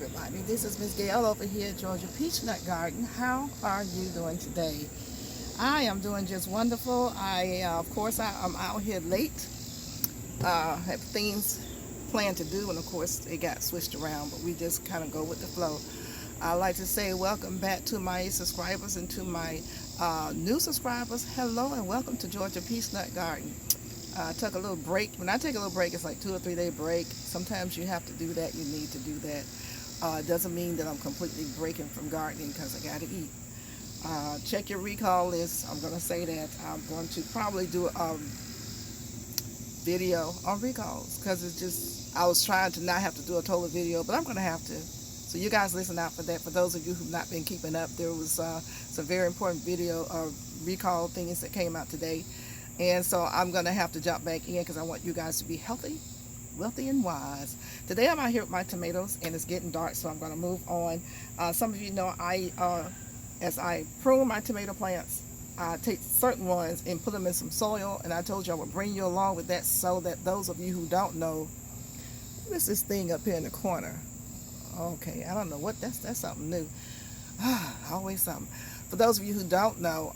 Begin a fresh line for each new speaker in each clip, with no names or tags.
everybody. This is Miss Gail over here at Georgia Peachnut Garden. How are you doing today? I am doing just wonderful. Of course, I'm out here late. Have things planned to do, and of course, it got switched around, but we just kind of go with the flow. I'd like to say welcome back to my subscribers and to my new subscribers. Hello and welcome to Georgia Peachnut Garden. I took a little break. When I take a little break, it's like 2 or 3 day break. Sometimes you have to do that. You need to do that. It doesn't mean that I'm completely breaking from gardening because I got to eat. Check your recall list. I'm going to say that. I'm going to probably do a video on recalls because it's just, I was trying to not have to do a total video, but I'm going to have to. So you guys listen out for that. For those of you who've not been keeping up, there was some very important video recall things that came out today. And so I'm going to have to jump back in because I want you guys to be healthy, wealthy, and wise. Today I'm out here with my tomatoes and it's getting dark, so I'm going to move on. Some of you know as I prune my tomato plants, I take certain ones and put them in some soil, and I told you I would bring you along with that so that those of you who don't know, what's this thing up here in the corner? Okay, I don't know what, that's something new. Always something. For those of you who don't know,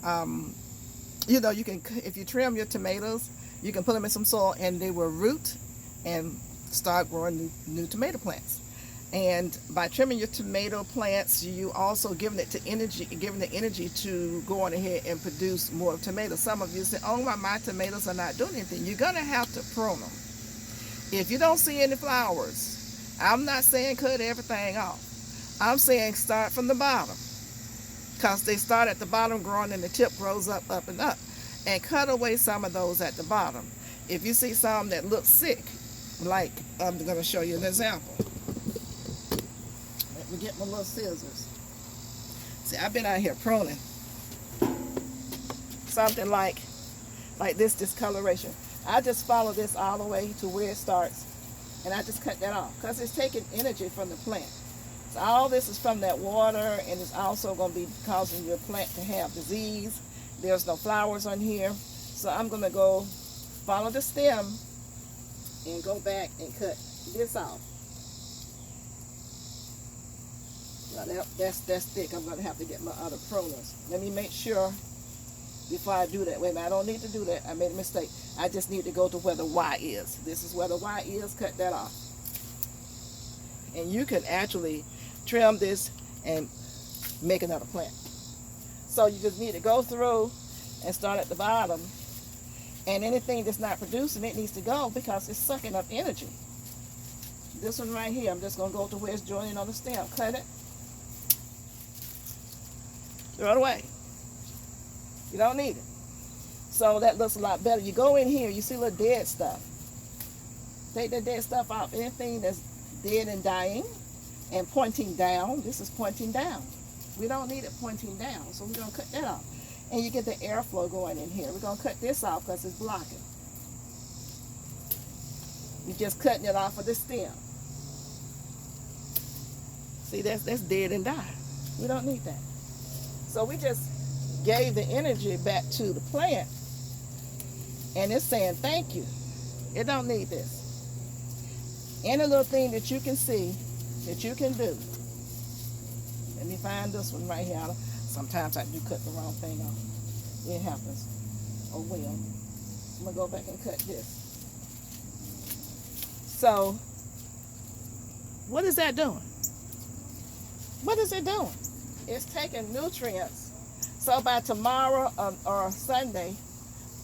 you know, you can, if you trim your tomatoes, you can put them in some soil and they will root and start growing new tomato plants. And by trimming your tomato plants, you also giving the energy to go on ahead and produce more tomatoes. Some of you say, oh, my tomatoes are not doing anything. You're going to have to prune them. If you don't see any flowers, I'm not saying cut everything off. I'm saying start from the bottom, because they start at the bottom growing and the tip grows up, and up. And cut away some of those at the bottom. If you see some that look sick, like, I'm going to show you an example. Let me get my little scissors. See, I've been out here pruning. Something like this discoloration. I just follow this all the way to where it starts, and I just cut that off, because it's taking energy from the plant. So all this is from that water, and it's also going to be causing your plant to have disease. There's no flowers on here. So I'm going to go follow the stem and go back and cut this off. Now that's thick. I'm going to have to get my other pruners. Let me make sure before I do that. Wait a minute, I don't need to do that. I made a mistake. I just need to go to where the Y is. This is where the Y is. Cut that off. And you can actually trim this and make another plant. So you just need to go through and start at the bottom, and anything that's not producing it needs to go because it's sucking up energy. This one right here, I'm just going to go to where it's joining on the stem. Cut it. Throw it away. You don't need it. So that looks a lot better. You go in here, you see little dead stuff. Take that dead stuff out. Anything that's dead and dying and pointing down, this is pointing down. We don't need it pointing down, so we're going to cut that off. And you get the airflow going in here. We're going to cut this off because it's blocking. You're just cutting it off of the stem. See, that's dead and died. We don't need that. So we just gave the energy back to the plant, and it's saying thank you. It don't need this. Any little thing that you can see that you can do. Let me find this one right here. Sometimes I do cut the wrong thing off. It happens. Oh well. I'm going to go back and cut this. So, what is that doing? What is it doing? It's taking nutrients. So by tomorrow or Sunday,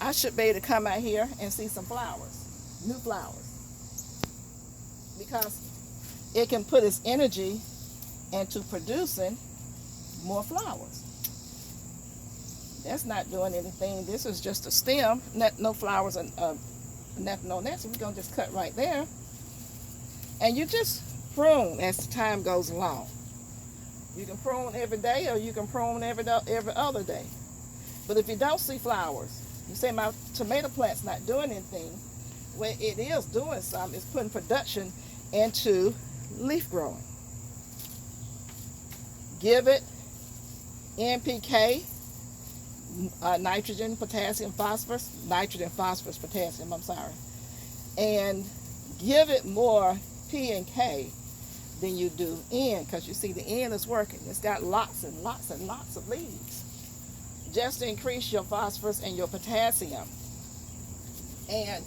I should be able to come out here and see some flowers. New flowers. Because it can put its energy into producing more flowers. That's not doing anything. This is just a stem, no flowers and nothing on that. So we're going to just cut right there. And you just prune as the time goes along. You can prune every day, or you can prune every other day. But if you don't see flowers, you say my tomato plant's not doing anything. Well, it is doing something. It's putting production into leaf growing. Give it NPK, nitrogen, potassium, phosphorus, potassium, I'm sorry. And give it more P and K than you do in, because you see the end is working. It's got lots and lots and lots of leaves, just to increase your phosphorus and your potassium. And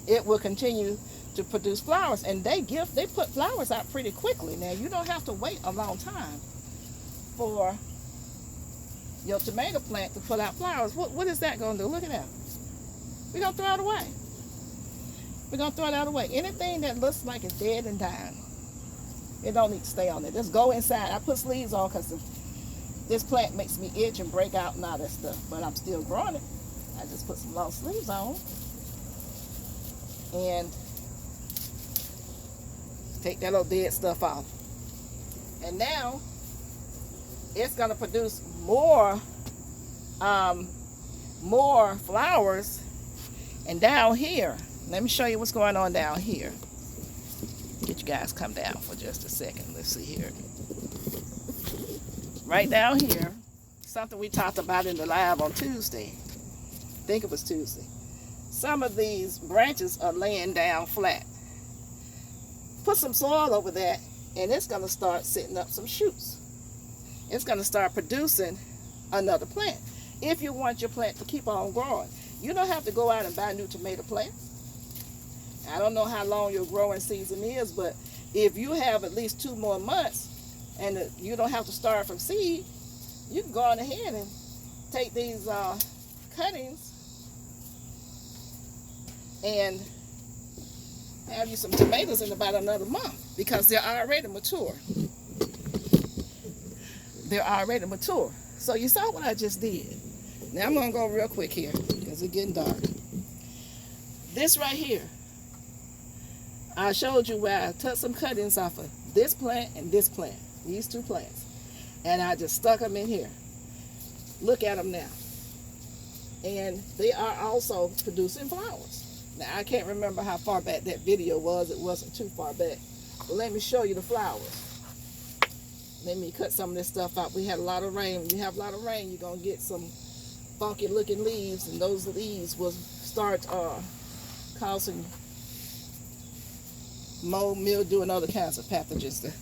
it will continue to produce flowers. And they put flowers out pretty quickly. Now, you don't have to wait a long time for your tomato plant to put out flowers. What is that going to do? Look at that. We're going to throw it away. We're going to throw it out away. Anything that looks like it's dead and dying, it don't need to stay on there. Just go inside. I put sleeves on because this plant makes me itch and break out and all that stuff. But I'm still growing it. I just put some long sleeves on. And take that little dead stuff off. And now it's going to produce more flowers. And down here, let me show you what's going on down here. Get you guys come down for just a second. Let's see here. Right down here, something we talked about in the lab on Tuesday. I think it was Tuesday. Some of these branches are laying down flat. Put some soil over that, and it's going to start setting up some shoots. It's going to start producing another plant. If you want your plant to keep on growing, you don't have to go out and buy new tomato plants. I don't know how long your growing season is, but if you have at least 2 more months and you don't have to start from seed, you can go on ahead and take these cuttings and have you some tomatoes in about another month, because they're already mature. They're already mature. So you saw what I just did. Now I'm going to go real quick here because it's getting dark. This right here, I showed you where I took some cuttings off of this plant and this plant, these 2 plants, and I just stuck them in here. Look at them now. And they are also producing flowers. Now, I can't remember how far back that video was. It wasn't too far back. But let me show you the flowers. Let me cut some of this stuff out. We had a lot of rain. When you have a lot of rain, you're going to get some funky looking leaves, and those leaves will start causing mold, mildew, and other kinds of pathogens to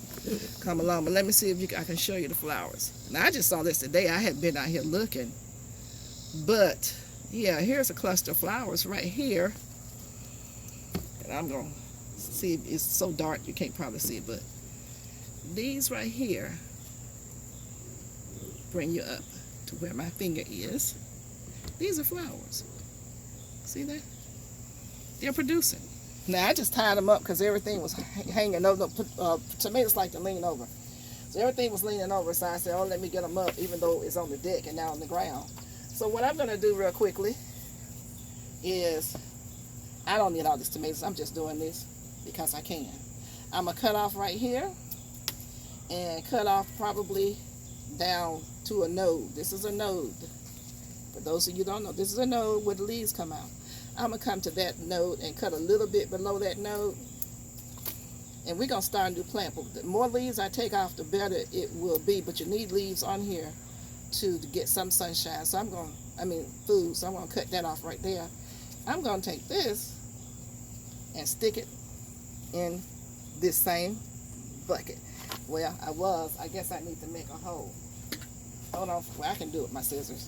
come along. But let me see if I can show you the flowers. Now, I just saw this today. I hadn't been out here looking. But, yeah, here's a cluster of flowers right here. And I'm going to see, it's so dark you can't probably see it, but these right here bring you up to where my finger is. These are flowers. See that? They're producing. Now, I just tied them up because everything was hanging over. Tomatoes like to lean over. So everything was leaning over, so I said, oh, let me get them up, even though it's on the deck and now on the ground. So what I'm going to do real quickly is, I don't need all these tomatoes. I'm just doing this because I can. I'm going to cut off right here and cut off probably down to a node. This is a node. For those of you who don't know, this is a node where the leaves come out. I'm going to come to that node and cut a little bit below that node. And we're going to start a new plant. But the more leaves I take off, the better it will be. But you need leaves on here to get some sunshine. So food. So I'm going to cut that off right there. I'm going to take this and stick it in this same bucket. Well, I guess I need to make a hole. Hold on, well, I can do it with my scissors.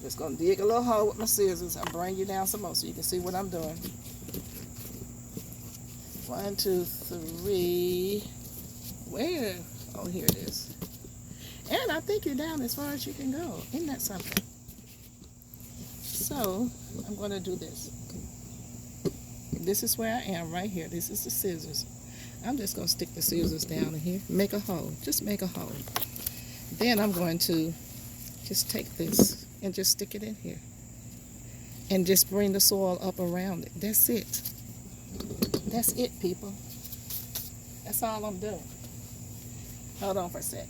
Just gonna dig a little hole with my scissors. I'll bring you down some more so you can see what I'm doing. 1, 2, 3. Where? Oh, here it is. And I think you're down as far as you can go. Isn't that something? So, I'm gonna do this. This is where I am right here. This is the scissors. I'm just gonna stick the scissors down in here. Make a hole. Just make a hole. Then I'm going to just take this and just stick it in here. And just bring the soil up around it. That's it. That's it, people. That's all I'm doing. Hold on for a sec.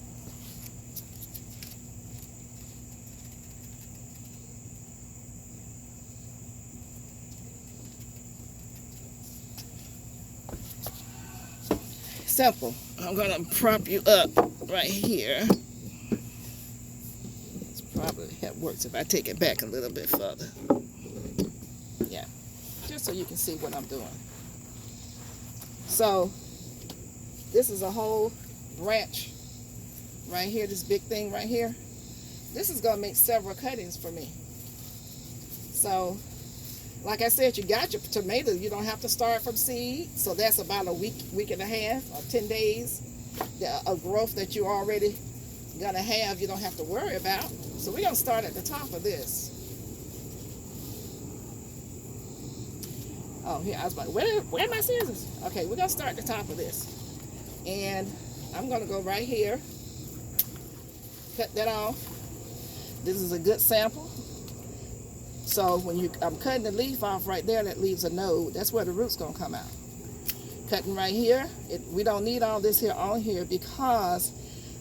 Simple. I'm going to prop you up right here. This probably works if I take it back a little bit further. Yeah, just so you can see what I'm doing. So This is a whole branch right here, this big thing right here. This is going to make several cuttings for me. So, like I said, you got your tomatoes. You don't have to start from seed. So that's about a week and a half, or 10 days of growth that you're already going to have. You don't have to worry about. So we're going to start at the top of this. Oh, here, I was like, where are my scissors? Okay, we're going to start at the top of this. And I'm going to go right here. Cut that off. This is a good sample. So when I'm cutting the leaf off right there, that leaves a node. That's where the root's going to come out. Cutting right here. We don't need all this here on here, because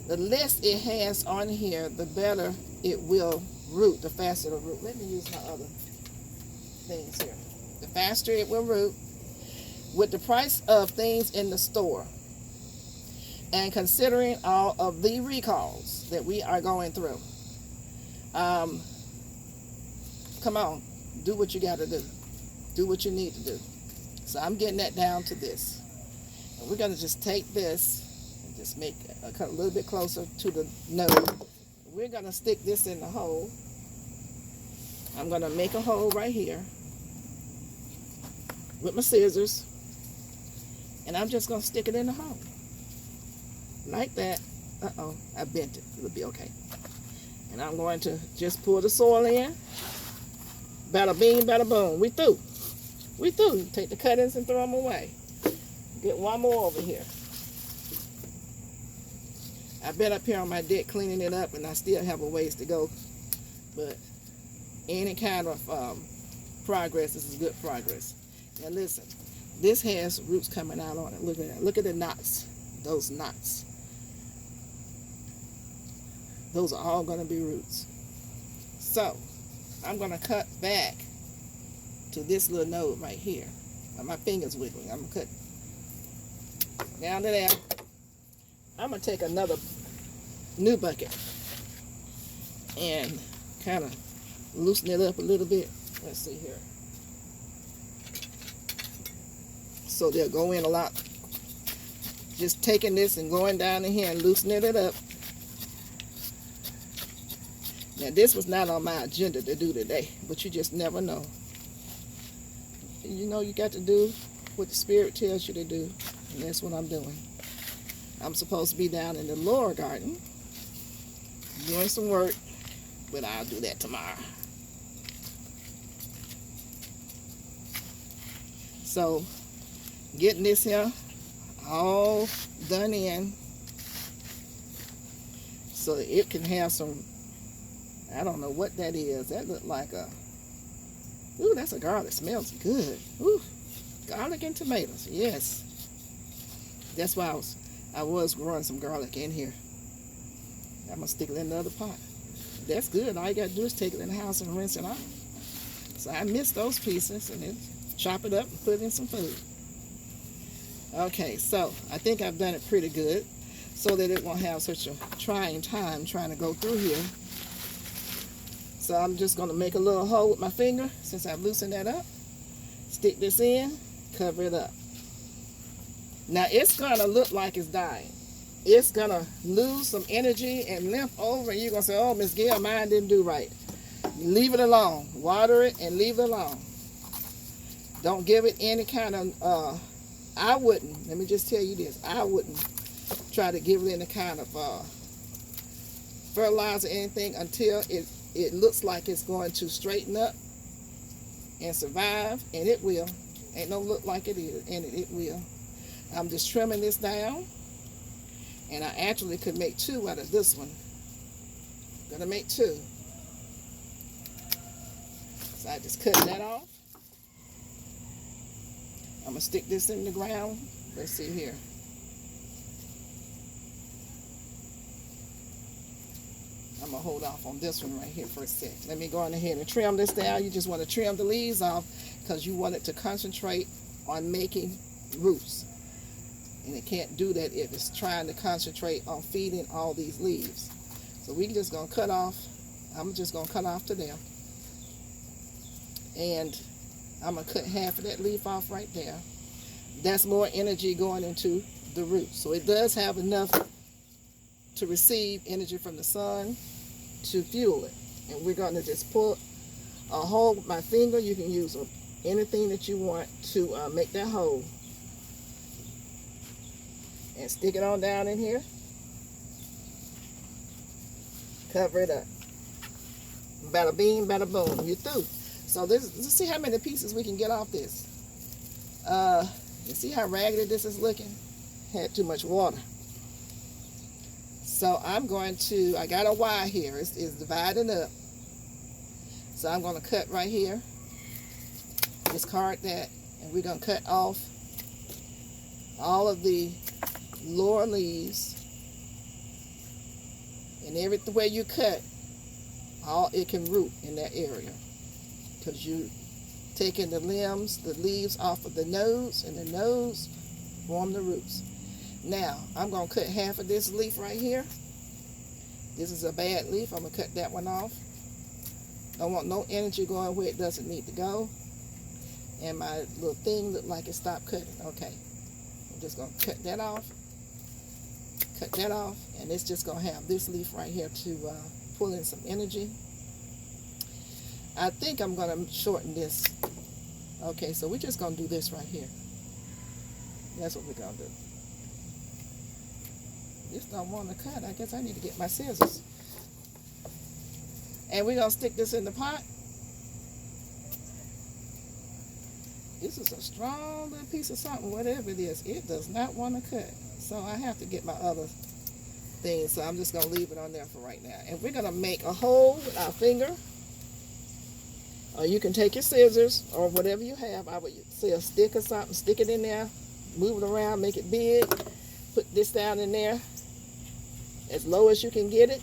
the less it has on here, the better it will root, the faster it'll root. Let me use my other things here. The faster it will root. With the price of things in the store, and considering all of the recalls that we are going through, come on, do what you got to do. Do what you need to do. So I'm getting that down to this. And we're going to just take this and just make a cut a little bit closer to the node. We're going to stick this in the hole. I'm going to make a hole right here with my scissors. And I'm just going to stick it in the hole. Like that. Uh-oh, I bent it. It'll be okay. And I'm going to just pour the soil in. Bada bing, bada boom. We through. We through. Take the cuttings and throw them away. Get one more over here. I've been up here on my deck cleaning it up, and I still have a ways to go. But any kind of progress, this is good progress. Now listen, this has roots coming out on it. Look at that. Look at the knots. Those knots. Those are all going to be roots. So I'm going to cut back to this little node right here. My finger's wiggling. I'm going to cut down to there. I'm going to take another new bucket and kind of loosen it up a little bit. Let's see here. So they'll go in a lot. Just taking this and going down in here and loosening it up. Now, this was not on my agenda to do today, but you just never know. You know, you got to do what the Spirit tells you to do, and that's what I'm doing. I'm supposed to be down in the lower garden doing some work, but I'll do that tomorrow. So, getting this here all done in so that it can have some, I don't know what that is. That looked like a, ooh, that's a garlic. Smells good. Ooh, garlic and tomatoes. Yes. That's why I was growing some garlic in here. I'm going to stick it in the other pot. That's good. All you got to do is take it in the house and rinse it off. So I missed those pieces and then chop it up and put it in some food. Okay, so I think I've done it pretty good so that it won't have such a trying time trying to go through here. So I'm just going to make a little hole with my finger since I've loosened that up. Stick this in, cover it up. Now it's going to look like it's dying. It's going to lose some energy and limp over, and you're going to say, oh, Miss Gail, mine didn't do right. Leave it alone. Water it and leave it alone. Don't give it any kind of, I wouldn't, let me just tell you this, I wouldn't try to give it any kind of fertilizer or anything until it looks like it's going to straighten up and survive, and it will. Ain't no look like it is, and it will. I'm just trimming this down, and I actually could make 2 out of this one. I'm gonna make 2. So I just cut that off. I'm gonna stick this in the ground. Let's see here. I'm gonna hold off on this one right here for a sec. Let me go on ahead and trim this down. You just want to trim the leaves off because you want it to concentrate on making roots. And it can't do that if it's trying to concentrate on feeding all these leaves. So we're just gonna cut off. I'm just gonna cut off to them. And I'm gonna cut half of that leaf off right there. That's more energy going into the roots. So it does have enough to receive energy from the sun to fuel it. And we're going to just pull a hole with my finger. You can use anything that you want to make that hole. And stick it on down in here. Cover it up. Bada bing, bada boom. You're through. So let's see how many pieces we can get off this. You see how raggedy this is looking? Had too much water. So I'm going to, I got a Y here. It's dividing up. So I'm going to cut right here. Discard that. And we're going to cut off all of the lower leaves. And everywhere you cut, it can root in that area. Because you taking the limbs, the leaves off of the nodes, and the nodes form the roots. Now, I'm going to cut half of this leaf right here. This is a bad leaf. I'm going to cut that one off. Don't want no energy going where it doesn't need to go. And my little thing looked like it stopped cutting. Okay. I'm just going to cut that off. Cut that off. And it's just going to have this leaf right here to pull in some energy. I think I'm going to shorten this. Okay, so we're just going to do this right here. That's what we're going to do. This don't want to cut. I guess I need to get my scissors. And we're going to stick this in the pot. This is a strong little piece of something, whatever it is. It does not want to cut. So I have to get my other thing. So I'm just going to leave it on there for right now. And we're going to make a hole with our finger. Or you can take your scissors or whatever you have. I would say a stick or something. Stick it in there. Move it around. Make it big. Put this down in there. As low as you can get it.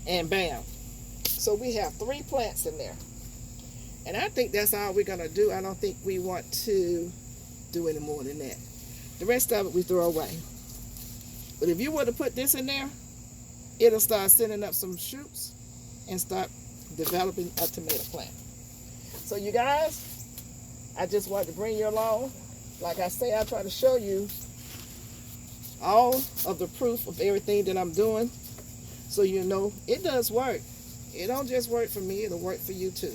And bam. So we have 3 plants in there. And I think that's all we're going to do. I don't think we want to do any more than that. The rest of it we throw away. But if you were to put this in there, it'll start sending up some shoots and start developing a tomato plant. So you guys, I just wanted to bring you along. Like I say, I try to show you all of the proof of everything that I'm doing, so you know it does work. It don't just work for me, it'll work for you too.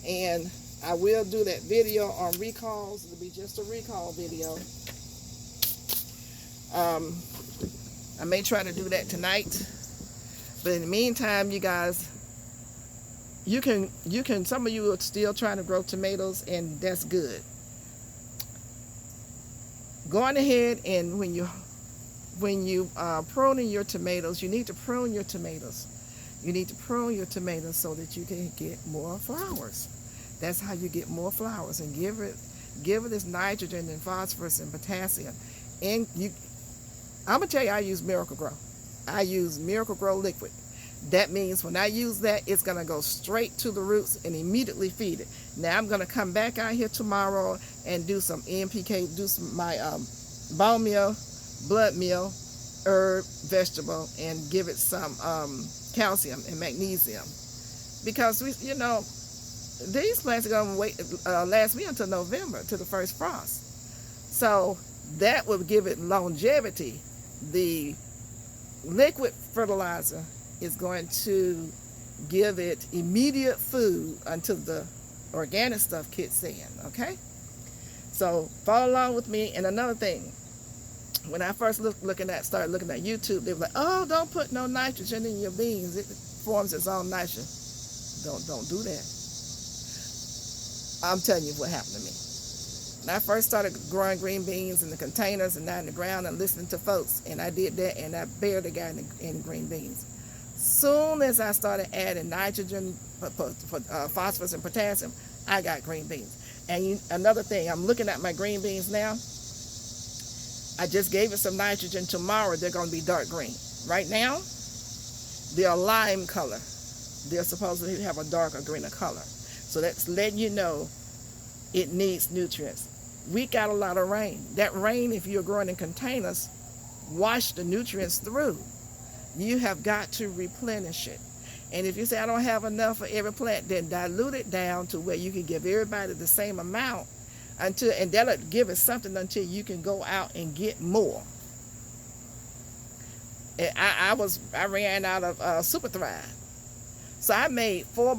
And I will do that video on recalls. It'll be just a recall video. I may try to do that tonight. But in the meantime, you guys, you can, some of you are still trying to grow tomatoes, and that's good. Go on ahead, and when you pruning your tomatoes, you need to prune your tomatoes. You need to prune your tomatoes so that you can get more flowers. That's how you get more flowers. And give it this nitrogen and phosphorus and potassium. And I'm gonna tell you, I use Miracle Grow. I use Miracle Grow liquid. That means when I use that, it's gonna go straight to the roots and immediately feed it. Now I'm gonna come back out here tomorrow and do some NPK, do some my bone meal, blood meal, herb, vegetable, and give it some calcium and magnesium, because these plants are gonna last me until November, to the first frost. So that will give it longevity. The liquid fertilizer is going to give it immediate food until the organic stuff kicks in, okay? So follow along with me. And another thing, when I first started looking at YouTube, they were like, oh, don't put no nitrogen in your beans. It forms its own nitrogen. Don't do that. I'm telling you what happened to me. When I first started growing green beans in the containers and not in the ground and listening to folks, and I did that, and I barely got in green beans. Soon as I started adding nitrogen, phosphorus, and potassium, I got green beans. And another thing, I'm looking at my green beans now. I just gave it some nitrogen. Tomorrow, they're going to be dark green. Right now, they're lime color. They're supposed to have a darker, greener color. So that's letting you know it needs nutrients. We got a lot of rain. That rain, if you're growing in containers, wash the nutrients through. You have got to replenish it. And if you say, I don't have enough for every plant, then dilute it down to where you can give everybody the same amount and that'll give it something until you can go out and get more. And I ran out of Super Thrive. So I made 4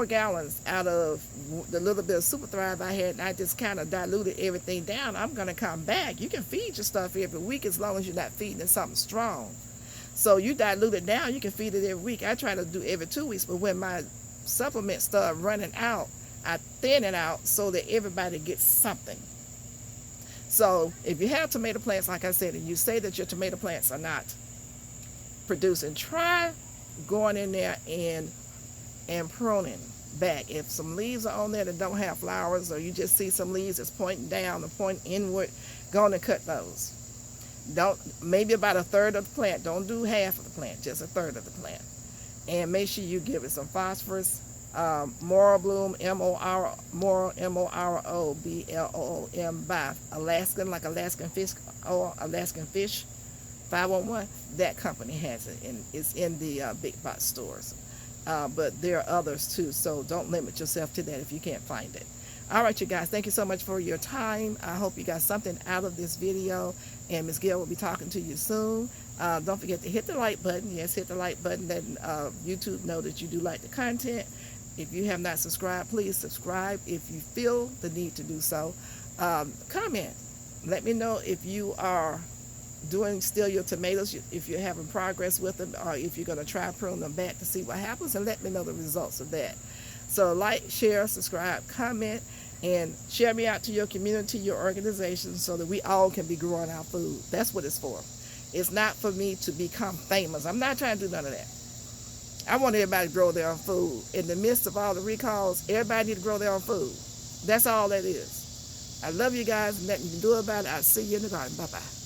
gallons out of the little bit of Super Thrive I had, and I just kind of diluted everything down. I'm going to come back. You can feed your stuff every week as long as you're not feeding it something strong. So you dilute it down, you can feed it every week. I try to do every 2 weeks, but when my supplements start running out, I thin it out so that everybody gets something. So if you have tomato plants, like I said, and you say that your tomato plants are not producing, try going in there and pruning back. If some leaves are on there that don't have flowers, or you just see some leaves that's pointing down or pointing inward, go on and cut those. Maybe about a third of the plant. Don't do half of the plant, just a third of the plant. And make sure you give it some phosphorus. Morel bloom, Morel, MOROBLOOM, by Alaskan, like Alaskan fish, or Alaskan fish 511. That company has it, and it's in the big box stores. But there are others too, so don't limit yourself to that if you can't find it. All right, you guys, thank you so much for your time. I hope you got something out of this video, and Ms. Gail will be talking to you soon. Don't forget to hit the like button. Yes, hit the like button, letting YouTube know that you do like the content. If you have not subscribed, please subscribe if you feel the need to do so. Comment. Let me know if you are doing still your tomatoes, if you're having progress with them, or if you're going to try prune them back to see what happens, and let me know the results of that. So like, share, subscribe, comment, and share me out to your community, your organization, so that we all can be growing our food. That's what it's for. It's not for me to become famous. I'm not trying to do none of that. I want everybody to grow their own food. In the midst of all the recalls, everybody need to grow their own food. That's all that is. I love you guys, and nothing you can do about it. I'll see you in the garden. Bye-bye.